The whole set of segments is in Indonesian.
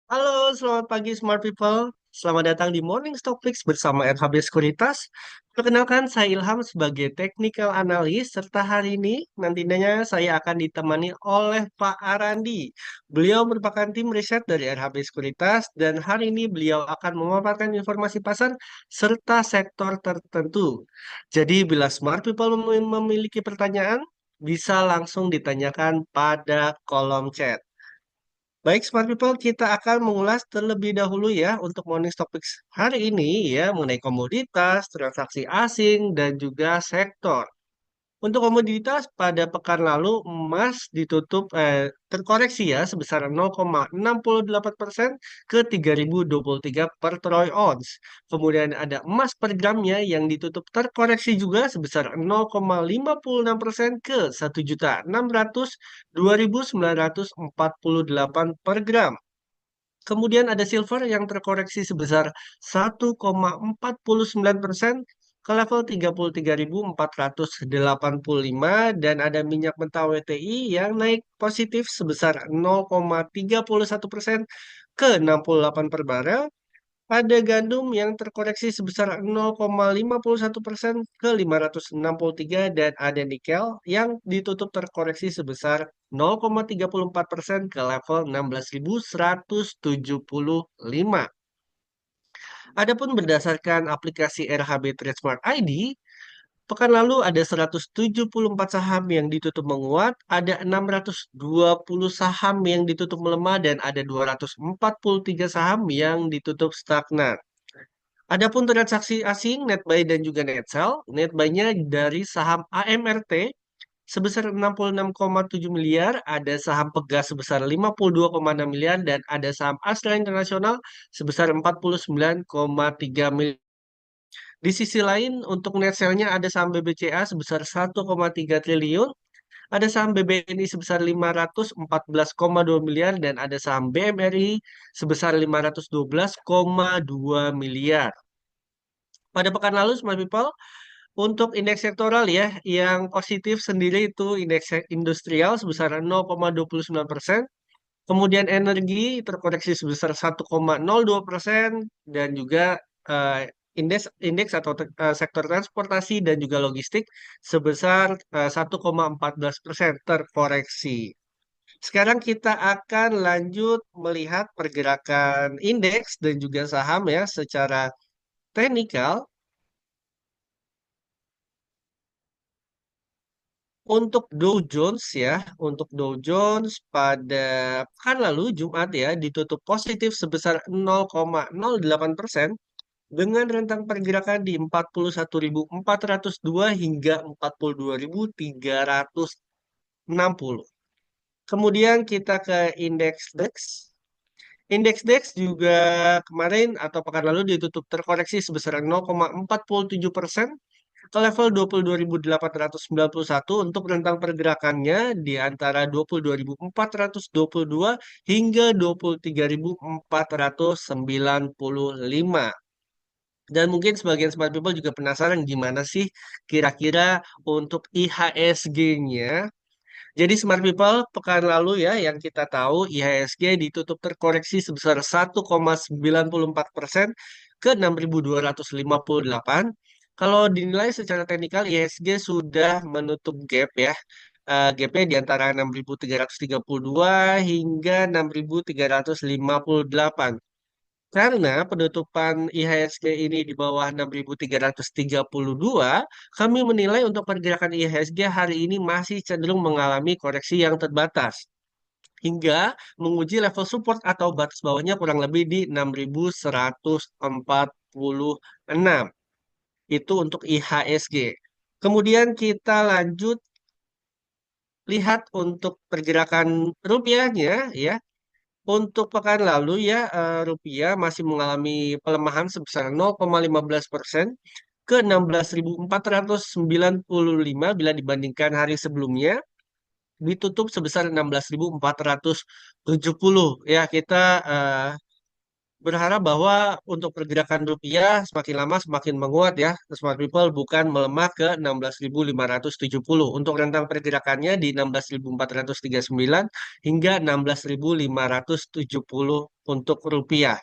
Halo, selamat pagi Smart People. Selamat datang di Morning Stock Picks bersama RHB Sekuritas. Perkenalkan, saya Ilham sebagai Technical Analyst, serta hari ini nantinya saya akan ditemani oleh Pak Arandi. Beliau merupakan tim riset dari RHB Sekuritas dan hari ini beliau akan memaparkan informasi pasar serta sektor tertentu. Jadi bila Smart People memiliki pertanyaan, bisa langsung ditanyakan pada kolom chat. Baik, Smart People, kita akan mengulas terlebih dahulu ya untuk Morning Topics hari ini ya mengenai komoditas, transaksi asing, dan juga sektor. Untuk komoditas pada pekan lalu emas ditutup terkoreksi ya sebesar 0,68% ke 3.023 per troy ounce. Kemudian ada emas per gramnya yang ditutup terkoreksi juga sebesar 0,56% ke 1.602.948 per gram. Kemudian ada silver yang terkoreksi sebesar 1,49% ke level 33.485 dan ada minyak mentah WTI yang naik positif sebesar 0,31% ke 68 per barel. Ada gandum yang terkoreksi sebesar 0,51% ke 563 dan ada nikel yang ditutup terkoreksi sebesar 0,34% ke level 16.175. Adapun berdasarkan aplikasi RHB Trade Smart ID, pekan lalu ada 174 saham yang ditutup menguat, ada 620 saham yang ditutup melemah, dan ada 243 saham yang ditutup stagnan. Adapun transaksi asing, net buy dan juga net sell, net buy-nya dari saham AMRT sebesar 66,7 miliar, ada saham Pegas sebesar 52,6 miliar, dan ada saham Astra Internasional sebesar 49,3 miliar. Di sisi lain, untuk net sale-nya ada saham BBCA sebesar 1,3 triliun, ada saham BBNI sebesar 514,2 miliar, dan ada saham BMRI sebesar 512,2 miliar. Pada pekan lalu, Smart People, untuk indeks sektoral ya, yang positif sendiri itu indeks industrial sebesar 0,29%, kemudian energi terkoreksi sebesar 1,02%, dan juga eh, indeks indeks atau sektor transportasi dan juga logistik sebesar 1,14% terkoreksi. Sekarang kita akan lanjut melihat pergerakan indeks dan juga saham ya secara teknikal. Untuk Dow Jones ya, untuk Dow Jones pada pekan lalu Jumat ya ditutup positif sebesar 0,08% dengan rentang pergerakan di 41.402 hingga 42.360. Kemudian kita ke indeks DAX. Indeks DAX juga kemarin atau pekan lalu ditutup terkoreksi sebesar 0,47% ke level 22.891 untuk rentang pergerakannya di antara 22.422 hingga 23.495. Dan mungkin sebagian smart people juga penasaran gimana sih kira-kira untuk IHSG-nya. Jadi smart people pekan lalu ya yang kita tahu IHSG ditutup terkoreksi sebesar 1,94% ke 6.258. Kalau dinilai secara teknikal IHSG sudah menutup gap ya. Gapnya di antara 6.332 hingga 6.358. Karena penutupan IHSG ini di bawah 6.332, kami menilai untuk pergerakan IHSG hari ini masih cenderung mengalami koreksi yang terbatas hingga menguji level support atau batas bawahnya kurang lebih di 6.146. Itu untuk IHSG. Kemudian kita lanjut lihat untuk pergerakan rupiahnya ya. Untuk pekan lalu ya, rupiah masih mengalami pelemahan sebesar 0,15% ke 16.495 bila dibandingkan hari sebelumnya ditutup sebesar 16.470. Ya, kita berharap bahwa untuk pergerakan rupiah semakin lama semakin menguat ya. Smart People bukan melemah ke 16.570. Untuk rentang pergerakannya di 16.439 hingga 16.570 untuk rupiah.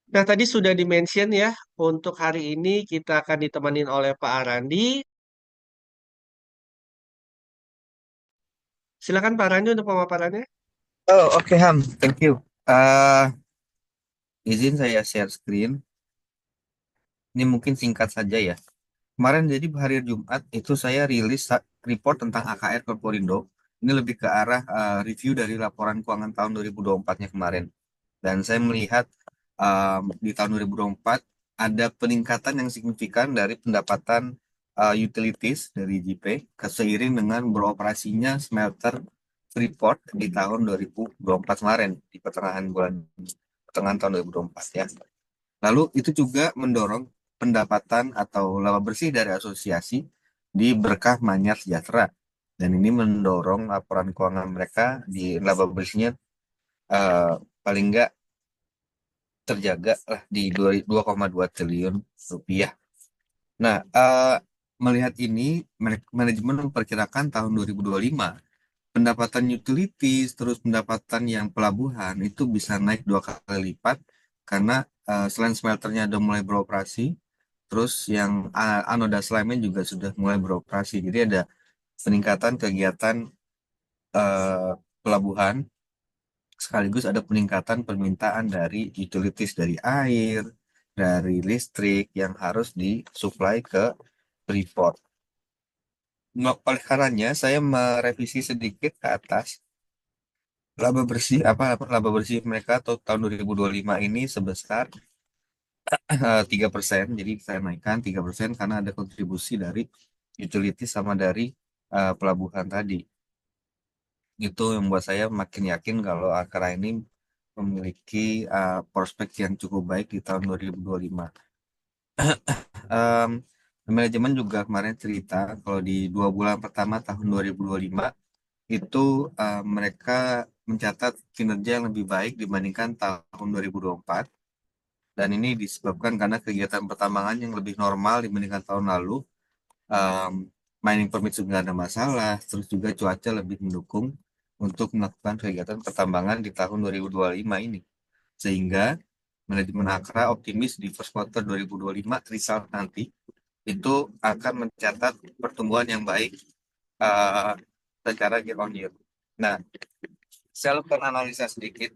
Nah, tadi sudah dimention ya, untuk hari ini kita akan ditemenin oleh Pak Arandi. Silakan Pak Arandi untuk pemaparannya. Oh, oke Ham, thank you. Eh, izin saya share screen. Ini mungkin singkat saja ya. Kemarin jadi hari Jumat itu saya rilis report tentang AKR Korporindo. Ini lebih ke arah review dari laporan keuangan tahun 2024-nya kemarin. Dan saya melihat di tahun 2024 ada peningkatan yang signifikan dari pendapatan utilities dari JP seiring dengan beroperasinya smelter Freeport di tahun 2024 kemarin di pertengahan tahun 2024 ya. Lalu itu juga mendorong pendapatan atau laba bersih dari asosiasi di Berkah Manyar Sejahtera. Dan ini mendorong laporan keuangan mereka di laba bersihnya eh, paling nggak terjaga lah di 2,2 triliun rupiah. Nah, melihat ini, manajemen memperkirakan tahun 2025 pendapatan utilities terus pendapatan yang pelabuhan itu bisa naik 2 kali lipat karena selain smelternya udah mulai beroperasi, terus yang anoda slime juga sudah mulai beroperasi. Jadi ada peningkatan kegiatan eh, pelabuhan sekaligus ada peningkatan permintaan dari utilities dari air, dari listrik yang harus disuplai ke Freeport. Nah, oleh karenanya saya merevisi sedikit ke atas laba bersih mereka atau tahun 2025 ini sebesar 3%. Jadi saya naikkan 3% karena ada kontribusi dari utility sama dari pelabuhan tadi. Itu yang membuat saya makin yakin kalau Akra ini memiliki prospek yang cukup baik di tahun 2025. Em, Manajemen juga kemarin cerita kalau di 2 bulan pertama tahun 2025 itu mereka mencatat kinerja yang lebih baik dibandingkan tahun 2024. Dan ini disebabkan karena kegiatan pertambangan yang lebih normal dibandingkan tahun lalu. Um, Mining permit juga nggak ada masalah, terus juga cuaca lebih mendukung untuk melakukan kegiatan pertambangan di tahun 2025 ini. Sehingga manajemen Akra optimis di first quarter 2025 result nanti itu akan mencatat pertumbuhan yang baik uh, secara year on year. Nah, saya lakukan analisa sedikit.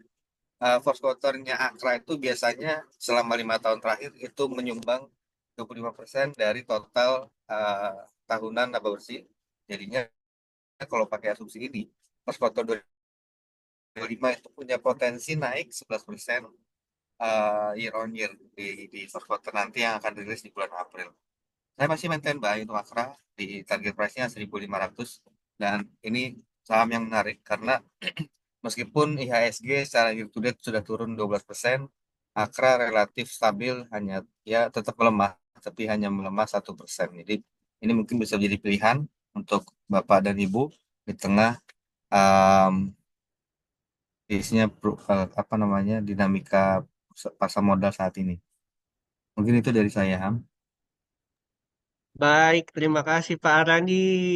First quarter-nya Akra itu biasanya selama 5 tahun terakhir itu menyumbang 25% dari total tahunan laba bersih. Jadinya kalau pakai asumsi ini, first quarter 2025 itu punya potensi naik 11% year on year di first quarter nanti yang akan rilis di bulan April. Saya masih maintain buy untuk Akra di target price-nya 1.500 dan ini saham yang menarik karena meskipun IHSG secara year to date sudah turun 12%, Akra relatif stabil hanya ya tetap melemah tapi hanya melemah 1%. Jadi ini mungkin bisa menjadi pilihan untuk Bapak dan Ibu di tengah um, isinya apa namanya dinamika pasar modal saat ini. Mungkin itu dari saya, Ham. Baik, terima kasih Pak Arandi.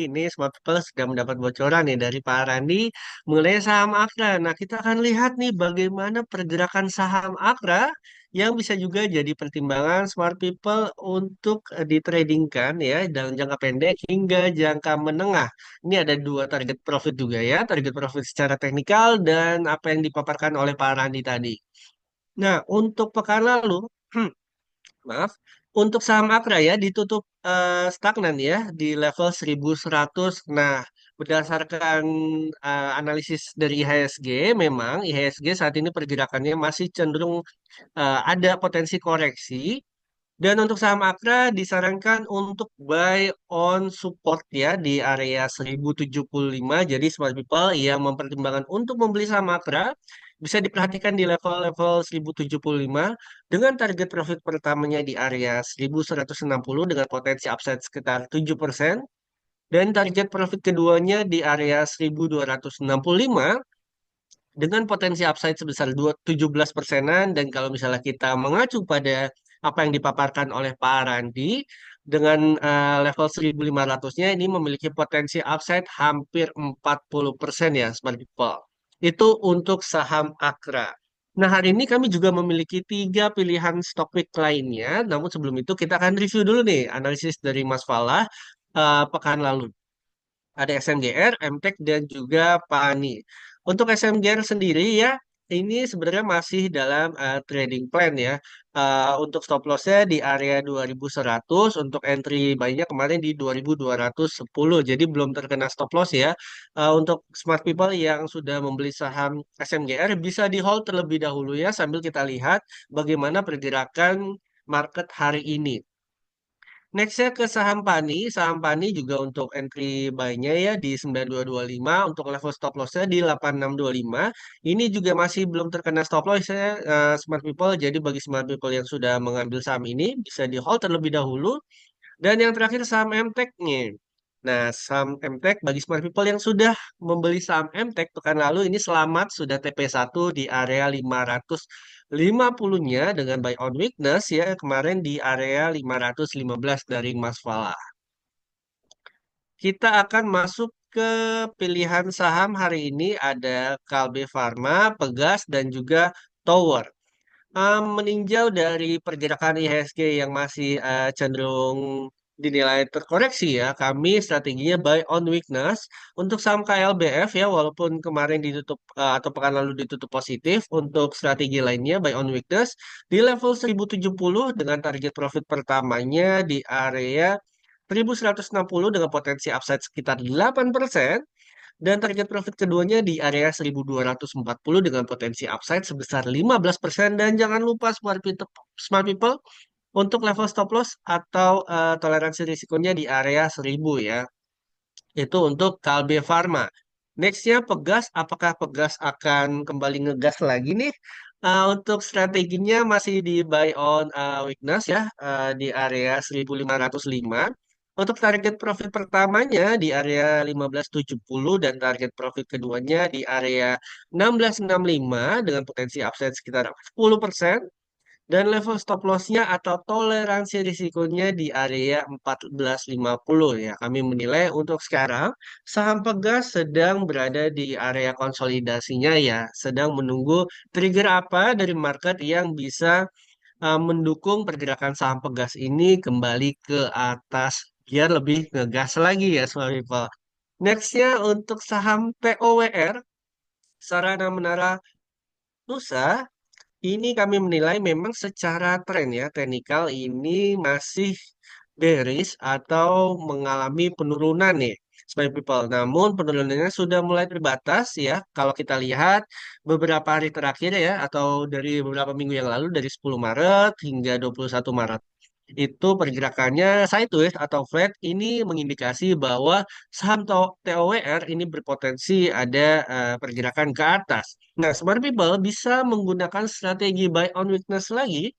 Ini Smart People sudah mendapat bocoran nih dari Pak Arandi mengenai saham Akra. Nah, kita akan lihat nih bagaimana pergerakan saham Akra yang bisa juga jadi pertimbangan Smart People untuk ditradingkan ya dalam jangka pendek hingga jangka menengah. Ini ada dua target profit juga ya, target profit secara teknikal dan apa yang dipaparkan oleh Pak Arandi tadi. Nah, untuk pekan lalu, maaf, untuk saham Akra ya ditutup stagnan ya di level 1100. Nah, berdasarkan analisis dari IHSG, memang IHSG saat ini pergerakannya masih cenderung ada potensi koreksi. Dan untuk saham Akra disarankan untuk buy on support ya di area 1075. Jadi smart people yang mempertimbangkan untuk membeli saham Akra bisa diperhatikan di level-level 1075 dengan target profit pertamanya di area 1160 dengan potensi upside sekitar 7% dan target profit keduanya di area 1265 dengan potensi upside sebesar 17 persenan. Dan kalau misalnya kita mengacu pada apa yang dipaparkan oleh Pak Randi, dengan level 1.500-nya ini memiliki potensi upside hampir 40% ya, Smart People. Itu untuk saham Akra. Nah, hari ini kami juga memiliki tiga pilihan stock pick lainnya. Namun sebelum itu kita akan review dulu nih analisis dari Mas Falah pekan lalu. Ada SMGR, MTEK, dan juga PANI. Untuk SMGR sendiri ya, ini sebenarnya masih dalam trading plan ya. Untuk stop loss-nya di area 2100, untuk entry buy-nya kemarin di 2210. Jadi belum terkena stop loss ya. Untuk smart people yang sudah membeli saham SMGR bisa di hold terlebih dahulu ya, sambil kita lihat bagaimana pergerakan market hari ini. Nextnya ke saham Pani. Saham Pani juga untuk entry buy-nya ya di 9225, untuk level stop loss-nya di 8625. Ini juga masih belum terkena stop loss ya, smart people. Jadi bagi smart people yang sudah mengambil saham ini bisa di hold terlebih dahulu. Dan yang terakhir saham MTEK-nya. Nah, saham MTEK bagi smart people yang sudah membeli saham MTEK pekan lalu ini selamat sudah TP1 di area 550-nya dengan buy on weakness ya kemarin di area 515 dari Mas Fala. Kita akan masuk ke pilihan saham hari ini ada Kalbe Farma, Pegas dan juga Tower. Meninjau dari pergerakan IHSG yang masih cenderung dinilai terkoreksi ya, kami strateginya buy on weakness untuk saham KLBF ya, walaupun kemarin ditutup atau pekan lalu ditutup positif. Untuk strategi lainnya buy on weakness di level 1070 dengan target profit pertamanya di area 1160 dengan potensi upside sekitar 8%. Dan target profit keduanya di area 1240 dengan potensi upside sebesar 15%. Dan jangan lupa smart people untuk level stop loss atau toleransi risikonya di area 1000 ya. Itu untuk Kalbe Farma. Nextnya Pegas, apakah Pegas akan kembali ngegas lagi nih? Untuk strateginya masih di buy on weakness ya, di area 1505. Untuk target profit pertamanya di area 1570 dan target profit keduanya di area 1665 dengan potensi upside sekitar 10%. Dan level stop loss-nya atau toleransi risikonya di area 1450 ya. Kami menilai untuk sekarang saham Pegas sedang berada di area konsolidasinya ya, sedang menunggu trigger apa dari market yang bisa mendukung pergerakan saham Pegas ini kembali ke atas biar lebih ngegas lagi ya, Smart People. Next-nya untuk saham TOWR, Sarana Menara Nusa. Ini kami menilai memang secara tren ya, teknikal ini masih bearish atau mengalami penurunan nih, sebagai people. Namun penurunannya sudah mulai terbatas ya. Kalau kita lihat beberapa hari terakhir ya, atau dari beberapa minggu yang lalu dari 10 Maret hingga 21 Maret. Itu pergerakannya sideways atau flat, ini mengindikasi bahwa saham TOWR ini berpotensi ada pergerakan ke atas. Nah, smart people bisa menggunakan strategi buy on weakness lagi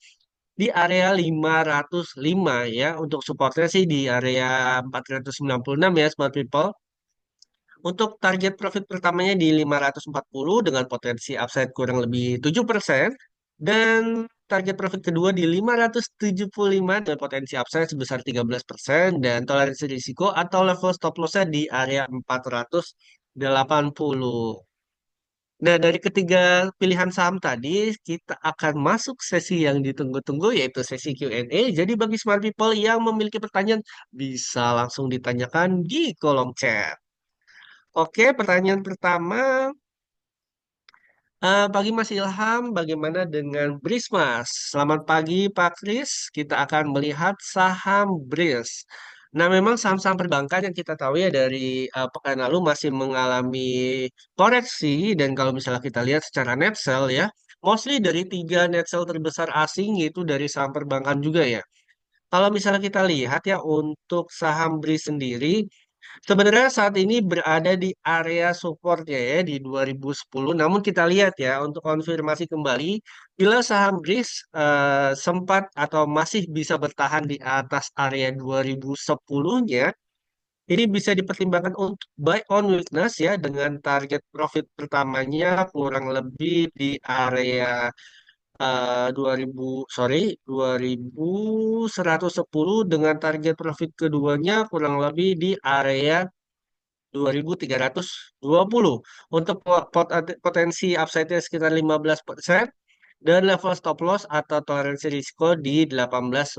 di area 505 ya. Untuk supportnya sih di area 496 ya, smart people. Untuk target profit pertamanya di 540 dengan potensi upside kurang lebih 7%. Dan target profit kedua di 575 dengan potensi upside sebesar 13%. Dan toleransi risiko atau level stop loss-nya di area 480. Nah, dari ketiga pilihan saham tadi, kita akan masuk sesi yang ditunggu-tunggu, yaitu sesi Q&A. Jadi bagi smart people yang memiliki pertanyaan, bisa langsung ditanyakan di kolom chat. Oke, pertanyaan pertama, pagi Mas Ilham, bagaimana dengan Brismas? Selamat pagi Pak Kris, kita akan melihat saham BRIS. Nah, memang saham-saham perbankan yang kita tahu ya dari pekan lalu masih mengalami koreksi. Dan kalau misalnya kita lihat secara net sell ya, mostly dari tiga net sell terbesar asing itu dari saham perbankan juga ya. Kalau misalnya kita lihat ya untuk saham BRIS sendiri, sebenarnya saat ini berada di area supportnya ya di 2010. Namun kita lihat ya untuk konfirmasi kembali, bila saham BRIS sempat atau masih bisa bertahan di atas area 2010-nya, Ini bisa dipertimbangkan untuk buy on weakness ya dengan target profit pertamanya kurang lebih di area 2000 sorry 2110 dengan target profit keduanya kurang lebih di area 2320 untuk potensi upside-nya sekitar 15% dan level stop loss atau toleransi risiko di 1890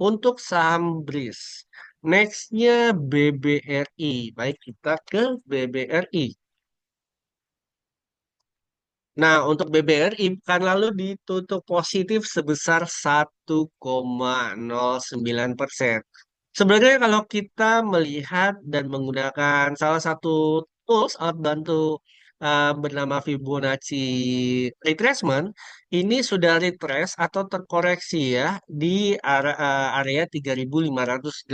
untuk saham BRIS. Nextnya BBRI. Baik, kita ke BBRI. Nah, untuk BBRI pekan lalu ditutup positif sebesar 1,09%. Sebenarnya kalau kita melihat dan menggunakan salah satu tools alat bantu bernama Fibonacci retracement, ini sudah retrace atau terkoreksi ya di area 3580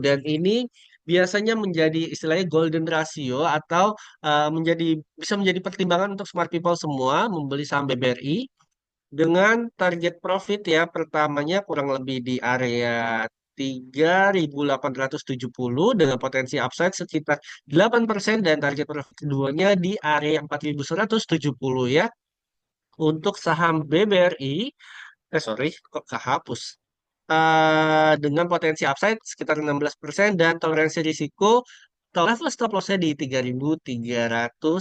dan ini biasanya menjadi istilahnya golden ratio atau bisa menjadi pertimbangan untuk smart people semua membeli saham BBRI dengan target profit ya pertamanya kurang lebih di area 3870 dengan potensi upside sekitar 8% dan target profit keduanya di area 4170 ya. Untuk saham BBRI, sorry, kok kehapus. Dengan potensi upside sekitar 16% dan toleransi risiko atau level stop loss-nya di 3390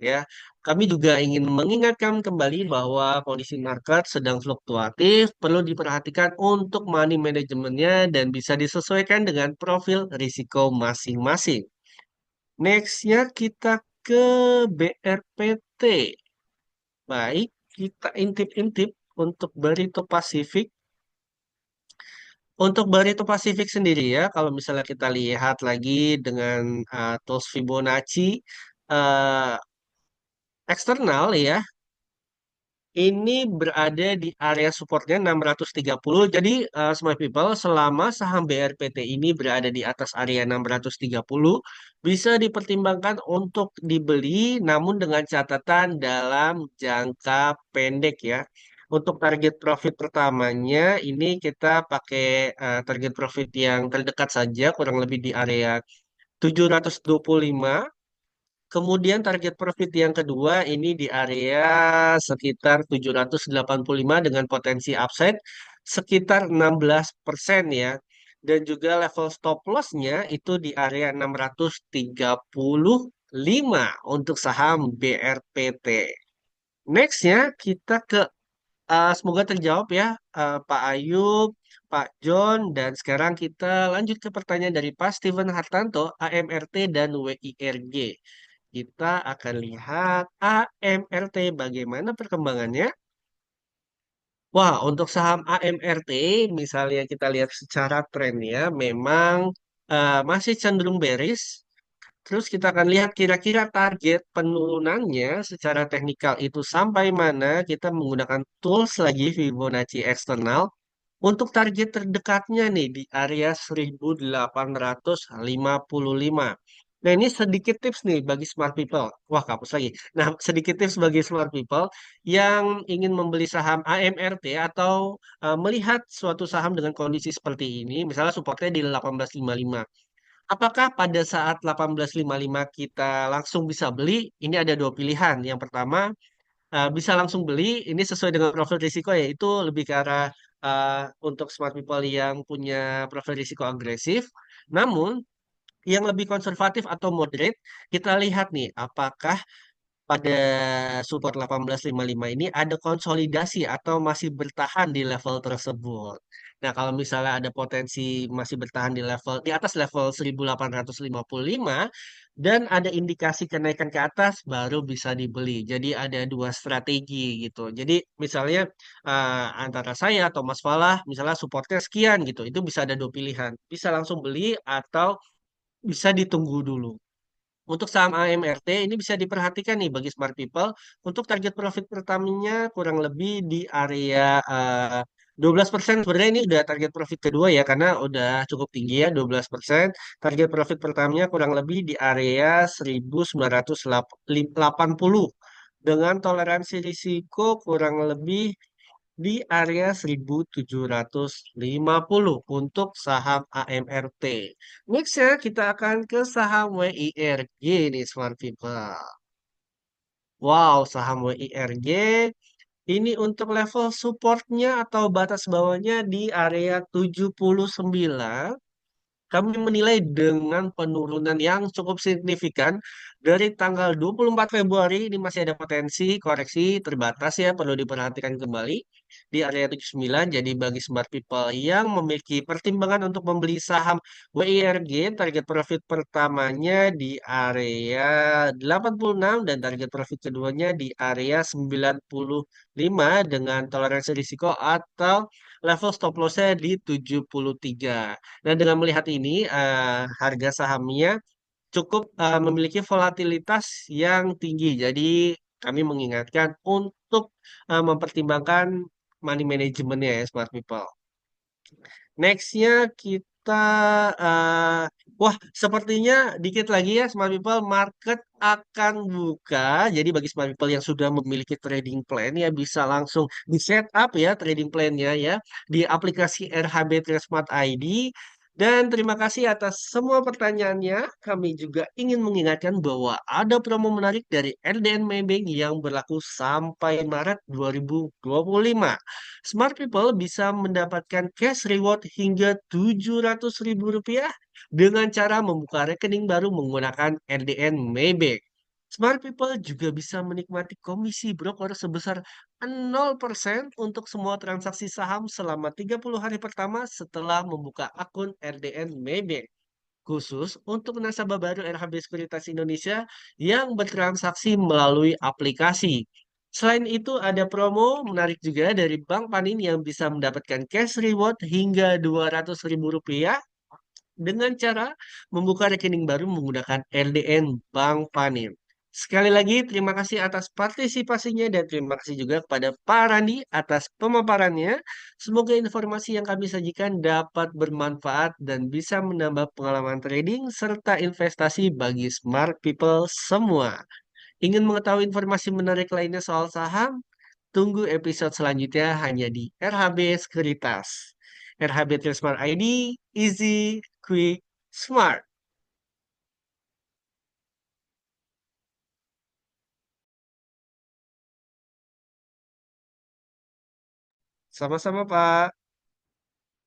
ya. Kami juga ingin mengingatkan kembali bahwa kondisi market sedang fluktuatif, perlu diperhatikan untuk money manajemennya dan bisa disesuaikan dengan profil risiko masing-masing. Next-nya kita ke BRPT. Baik, kita intip-intip untuk Barito Pasifik. Untuk Barito Pasifik sendiri ya, kalau misalnya kita lihat lagi dengan tools Fibonacci eh, eksternal ya, ini berada di area supportnya 630. Jadi, smart people, selama saham BRPT ini berada di atas area 630, bisa dipertimbangkan untuk dibeli, namun dengan catatan dalam jangka pendek ya. Untuk target profit pertamanya, ini kita pakai target profit yang terdekat saja, kurang lebih di area 725. Kemudian target profit yang kedua ini di area sekitar 785 dengan potensi upside sekitar 16% ya. Dan juga level stop loss-nya itu di area 635 untuk saham BRPT. Next-nya kita ke semoga terjawab ya Pak Ayub, Pak John, dan sekarang kita lanjut ke pertanyaan dari Pak Steven Hartanto, AMRT dan WIRG. Kita akan lihat AMRT bagaimana perkembangannya. Wah, untuk saham AMRT, misalnya kita lihat secara tren ya, memang masih cenderung bearish. Terus kita akan lihat kira-kira target penurunannya secara teknikal itu sampai mana kita menggunakan tools lagi Fibonacci eksternal. Untuk target terdekatnya nih di area 1855. Nah, ini sedikit tips nih bagi smart people. Wah, kapus lagi. Nah, sedikit tips bagi smart people yang ingin membeli saham AMRT atau melihat suatu saham dengan kondisi seperti ini, misalnya supportnya di 1855. Apakah pada saat 1855 kita langsung bisa beli? Ini ada dua pilihan. Yang pertama, bisa langsung beli. Ini sesuai dengan profil risiko yaitu lebih ke arah untuk smart people yang punya profil risiko agresif. Namun yang lebih konservatif atau moderate, kita lihat nih apakah pada support 1855 ini ada konsolidasi atau masih bertahan di level tersebut. Nah, kalau misalnya ada potensi masih bertahan di level di atas level 1855 dan ada indikasi kenaikan ke atas baru bisa dibeli. Jadi ada dua strategi gitu. Jadi misalnya antara saya atau Mas Falah misalnya supportnya sekian gitu. Itu bisa ada dua pilihan. Bisa langsung beli atau bisa ditunggu dulu. Untuk saham AMRT ini bisa diperhatikan nih bagi smart people. Untuk target profit pertamanya kurang lebih di area 12%. Sebenarnya ini udah target profit kedua ya karena udah cukup tinggi ya 12%. Target profit pertamanya kurang lebih di area 1980 dengan toleransi risiko kurang lebih di area 1750 untuk saham AMRT. Next ya, kita akan ke saham WIRG nih, Smart People. Wow, saham WIRG ini untuk level supportnya atau batas bawahnya di area 79. Kami menilai dengan penurunan yang cukup signifikan dari tanggal 24 Februari ini masih ada potensi koreksi terbatas ya, perlu diperhatikan kembali di area 79. Jadi bagi smart people yang memiliki pertimbangan untuk membeli saham WIRG, target profit pertamanya di area 86 dan target profit keduanya di area 95 dengan toleransi risiko atau level stop loss-nya di 73. Nah, dengan melihat ini, harga sahamnya cukup memiliki volatilitas yang tinggi. Jadi, kami mengingatkan untuk mempertimbangkan money manajemennya ya, smart people. Nextnya kita, eh, wah sepertinya dikit lagi ya smart people market akan buka. Jadi bagi smart people yang sudah memiliki trading plan ya bisa langsung di setup ya trading plan-nya ya di aplikasi RHB Trade Smart ID. Dan terima kasih atas semua pertanyaannya. Kami juga ingin mengingatkan bahwa ada promo menarik dari LDN Maybank yang berlaku sampai Maret 2025. Smart people bisa mendapatkan cash reward hingga Rp700.000 dengan cara membuka rekening baru menggunakan LDN Maybank. Smart people juga bisa menikmati komisi broker sebesar 0% untuk semua transaksi saham selama 30 hari pertama setelah membuka akun RDN Maybank. Khusus untuk nasabah baru RHB Sekuritas Indonesia yang bertransaksi melalui aplikasi. Selain itu, ada promo menarik juga dari Bank Panin yang bisa mendapatkan cash reward hingga Rp200.000 dengan cara membuka rekening baru menggunakan LDN Bank Panin. Sekali lagi, terima kasih atas partisipasinya dan terima kasih juga kepada Pak Randi atas pemaparannya. Semoga informasi yang kami sajikan dapat bermanfaat dan bisa menambah pengalaman trading serta investasi bagi smart people semua. Ingin mengetahui informasi menarik lainnya soal saham? Tunggu episode selanjutnya hanya di RHB Sekuritas. RHB Trade Smart ID, easy, quick, smart. Sama-sama, Pak.